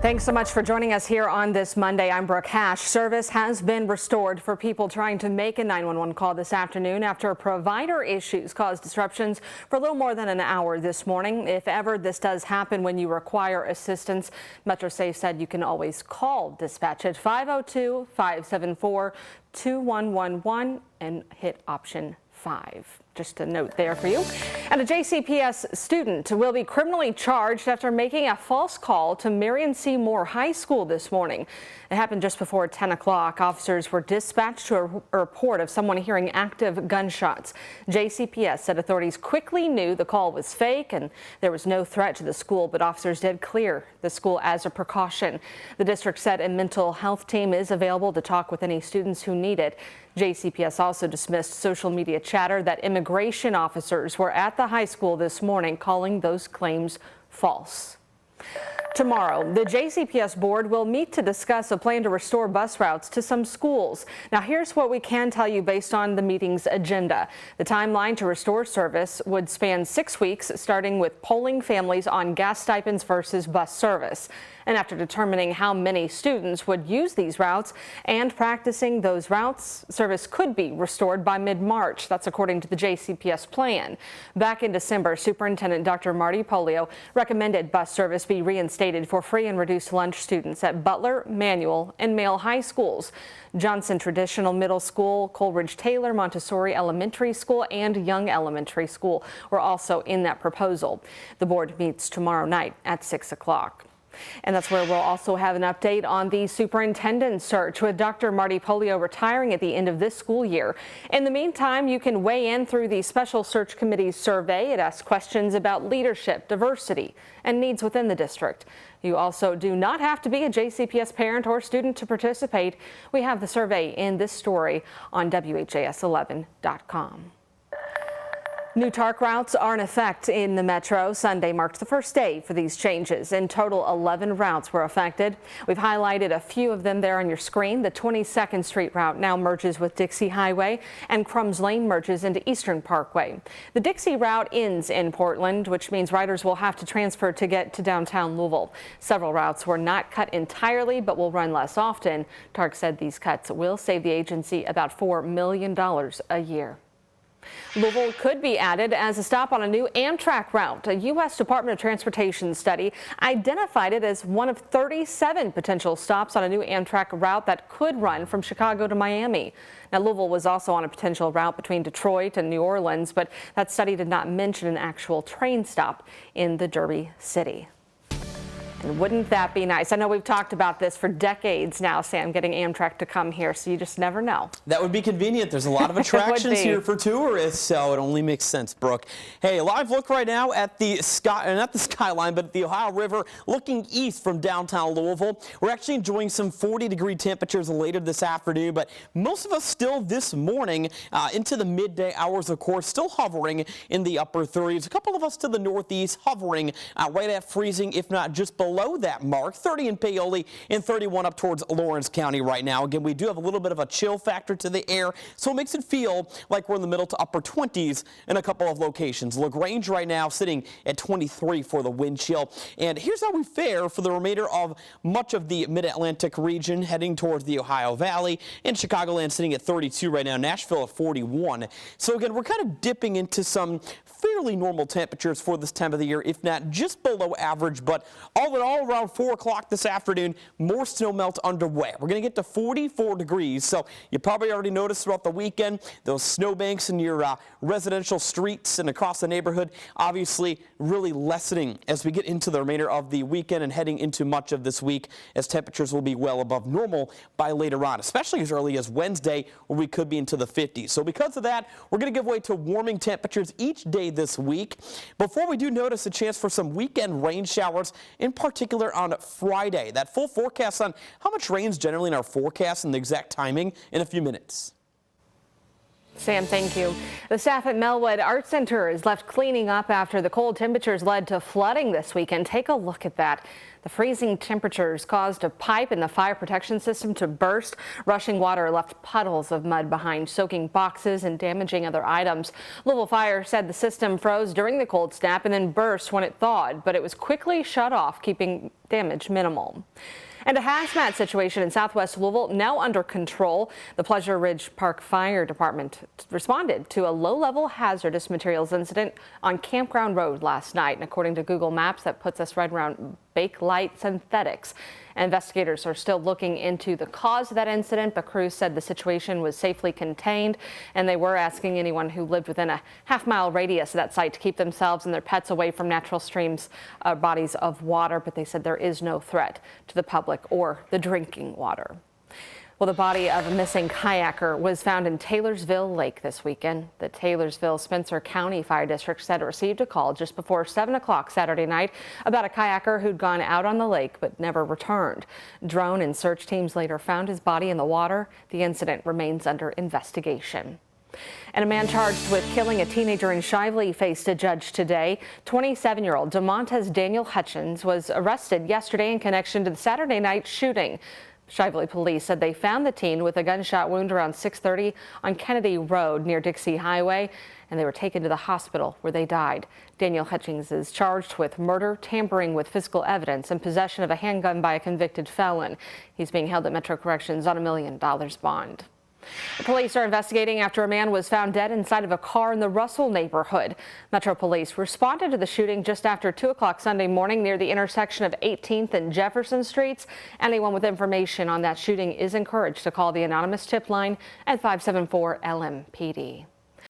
Thanks so much for joining us here on this Monday. I'm Brooke Hash. Service has been restored for people trying to make a 911 call this afternoon after provider issues caused disruptions for a little more than an hour this morning. If ever this does happen when you require assistance, MetroSafe said you can always call dispatch at 502-574-2111 and hit option 5. Just a note there for you. And a JCPS student will be criminally charged after making a false call to Marion C. Moore High School this morning. It happened just before 10 o'clock. Officers were dispatched to a report of someone hearing active gunshots. JCPS said authorities quickly knew the call was fake and there was no threat to the school, but officers did clear the school as a precaution. The district said a mental health team is available to talk with any students who need it. JCPS also dismissed social media chatter that immigration officers were at the high school this morning, calling those claims false. Tomorrow, the JCPS board will meet to discuss a plan to restore bus routes to some schools. Now, here's what we can tell you based on the meeting's agenda. The timeline to restore service would span 6 weeks, starting with polling families on gas stipends versus bus service. And after determining how many students would use these routes and practicing those routes, service could be restored by mid-March. That's according to the JCPS plan. Back in December, Superintendent Dr. Marty Polio recommended bus service be reinstated for free and reduced lunch students at Butler, Manual, and Male high schools. Johnson Traditional Middle School, Coleridge Taylor Montessori Elementary School, and Young Elementary School were also in that proposal. The board meets tomorrow night at 6 o'clock. And that's where we'll also have an update on the superintendent search, with Dr. Marty Polio retiring at the end of this school year. In the meantime, you can weigh in through the Special Search Committee's survey. It asks questions about leadership, diversity, and needs within the district. You also do not have to be a JCPS parent or student to participate. We have the survey in this story on WHAS11.com. New TARC routes are in effect in the metro. Sunday marked the first day for these changes. In total, 11 routes were affected. We've highlighted a few of them there on your screen. The 22nd Street route now merges with Dixie Highway, and Crumbs Lane merges into Eastern Parkway. The Dixie route ends in Portland, which means riders will have to transfer to get to downtown Louisville. Several routes were not cut entirely, but will run less often. TARC said these cuts will save the agency about $4 million a year. Louisville could be added as a stop on a new Amtrak route. A U.S. Department of Transportation study identified it as one of 37 potential stops on a new Amtrak route that could run from Chicago to Miami. Now, Louisville was also on a potential route between Detroit and New Orleans, but that study did not mention an actual train stop in the Derby city. And wouldn't that be nice? I know we've talked about this for decades now, Sam, getting Amtrak to come here, so you just never know. That would be convenient. There's a lot of attractions here for tourists, so it only makes sense, Brooke. Hey, a live look right now at the sky, not the skyline, but the Ohio River, looking east from downtown Louisville. We're actually enjoying some 40-degree temperatures later this afternoon, but most of us still this morning into the midday hours, of course, still hovering in the upper 30s. A couple of us to the northeast hovering right at freezing, if not just below that mark. 30 in Paoli and 31 up towards Lawrence County right now. Again, we do have a little bit of a chill factor to the air, so it makes it feel like we're in the middle to upper 20s in a couple of locations. LaGrange right now sitting at 23 for the wind chill. And here's how we fare for the remainder of much of the mid-Atlantic region heading towards the Ohio Valley, and Chicagoland sitting at 32 right now, Nashville at 41. So again, we're kind of dipping into some fairly normal temperatures for this time of the year, if not just below average, but all in all, around 4 o'clock this afternoon, more snow melt underway. We're going to get to 44 degrees, so you probably already noticed throughout the weekend those snowbanks in your residential streets and across the neighborhood, obviously really lessening as we get into the remainder of the weekend and heading into much of this week, as temperatures will be well above normal by later on, especially as early as Wednesday, where we could be into the 50s. So because of that, we're going to give way to warming temperatures each day this week. Before we do notice a chance for some weekend rain showers, in particular on Friday. That full forecast on how much rain is generally in our forecast and the exact timing in a few minutes. Sam, thank you. The staff at Melwood Art Center is left cleaning up after the cold temperatures led to flooding this weekend. Take a look at that. The freezing temperatures caused a pipe in the fire protection system to burst. Rushing water left puddles of mud behind, soaking boxes and damaging other items. Louisville Fire said the system froze during the cold snap and then burst when it thawed, but it was quickly shut off, keeping damage minimal. And a hazmat situation in southwest Louisville now under control. The Pleasure Ridge Park Fire Department responded to a low-level hazardous materials incident on Campground Road last night. And according to Google Maps, that puts us right around Bakelite Synthetics. Investigators are still looking into the cause of that incident, but crews said the situation was safely contained, and they were asking anyone who lived within a half-mile radius of that site to keep themselves and their pets away from natural streams, bodies of water. But they said there is no threat to the public or the drinking water. Well, the body of a missing kayaker was found in Taylorsville Lake this weekend. The Taylorsville Spencer County Fire District said it received a call just before 7 o'clock Saturday night about a kayaker who'd gone out on the lake but never returned. Drone and search teams later found his body in the water. The incident remains under investigation. And a man charged with killing a teenager in Shively faced a judge today. 27-year-old DeMontes Daniel Hutchins was arrested yesterday in connection to the Saturday night shooting. Shively police said they found the teen with a gunshot wound around 6:30 on Kennedy Road near Dixie Highway, and they were taken to the hospital where they died. Daniel Hutchins is charged with murder, tampering with physical evidence, and possession of a handgun by a convicted felon. He's being held at Metro Corrections on $1 million bond. The police are investigating after a man was found dead inside of a car in the Russell neighborhood. Metro Police responded to the shooting just after 2 o'clock Sunday morning near the intersection of 18th and Jefferson Streets. Anyone with information on that shooting is encouraged to call the anonymous tip line at 574 LMPD.